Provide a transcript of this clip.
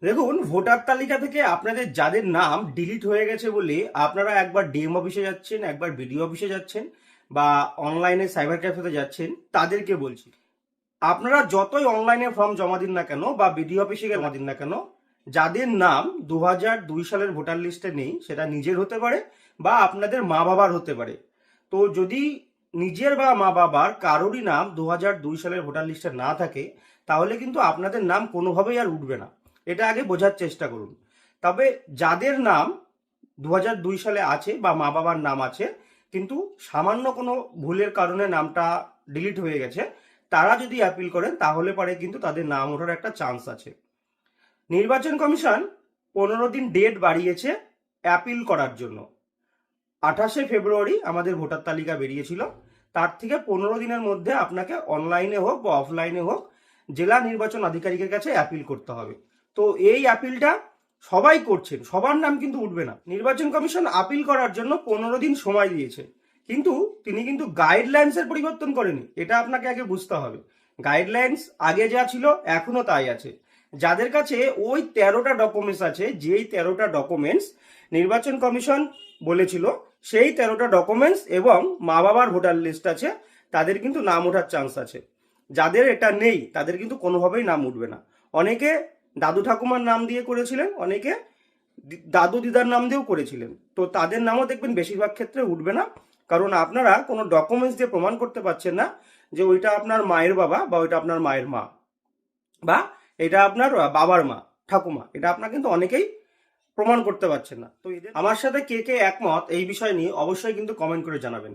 দেখুন, ভোটার তালিকা থেকে আপনাদের যাদের নাম ডিলিট হয়ে গেছে বলে আপনারা একবার ডিএম অফিসে যাচ্ছেন, একবার বিডিও অফিসে যাচ্ছেন, বা অনলাইনে সাইবার ক্যাফেতে যাচ্ছেন, তাদেরকে বলছি, আপনারা যতই অনলাইনে ফর্ম জমা দিন না কেন বা বিডিও অফিসে জমা দিন না কেন, যাদের নাম 2002 সালের ভোটার লিস্টে নেই, সেটা নিজের হতে পারে বা আপনাদের মা বাবার হতে পারে। তো যদি নিজের বা মা বাবার কারোরই নাম 2002 সালের ভোটার লিস্টে না থাকে, তাহলে কিন্তু আপনাদের নাম কোনোভাবেই আর উঠবে না। এটা আগে বোঝার চেষ্টা করুন। তবে যাদের নাম 2002 সালে আছে বা মা বাবার নাম আছে, কিন্তু সামান্য কোনো ভুলের কারণে নামটা ডিলিট হয়ে গেছে, তারা যদি অ্যাপিল করেন তাহলে পরে কিন্তু তাদের নাম ওঠার একটা চান্স আছে। নির্বাচন কমিশন 15 দিন ডেট বাড়িয়েছে অ্যাপিল করার জন্য। 28শে ফেব্রুয়ারি আমাদের ভোটার তালিকা বেরিয়েছিল। তার থেকে 15 দিনের মধ্যে আপনাকে অনলাইনে হোক বা অফলাইনে হোক জেলা নির্বাচন আধিকারিকের কাছে অ্যাপিল করতে হবে। তো এই অ্যাপিলটা সবাই করছেন, সবার নাম কিন্তু উঠবে না। নির্বাচন কমিশন আপিল করার জন্য 15 দিন সময় দিয়েছে, কিন্তু তিনি কিন্তু গাইডলাইন্সের পরিবর্তন করেনি। এটা আপনাকে আগে বুঝতে হবে। গাইডলাইন্স আগে যা ছিল এখনো তাই আছে। যাদের কাছে ওই 13টা ডকুমেন্টস আছে, যেই 13টা ডকুমেন্টস নির্বাচন কমিশন বলেছিল, সেই 13টা ডকুমেন্টস এবং মা বাবার ভোটার লিস্ট আছে, তাদের কিন্তু নাম ওঠার চান্স আছে। যাদের এটা নেই তাদের কিন্তু কোনোভাবেই নাম উঠবে না। অনেকে দাদু ঠাকুমার নাম দিয়ে করেছিলেন, অনেকে দাদু দিদার নাম দিয়েও করেছিলেন। তো তাদের নামও দেখবেন বেশিরভাগ ক্ষেত্রে উঠবে না, কারণ আপনারা কোনো ডকুমেন্টস দিয়ে প্রমাণ করতে পারছেন না যে ওইটা আপনার মায়ের বাবা বা ওইটা আপনার মায়ের মা বা এটা আপনার বাবার মা, ঠাকুমা। এটা আপনার কিন্তু অনেকেই প্রমাণ করতে পারছেন না। তো এদের আমার সাথে কে কে একমত এই বিষয় নিয়ে অবশ্যই কিন্তু কমেন্ট করে জানাবেন।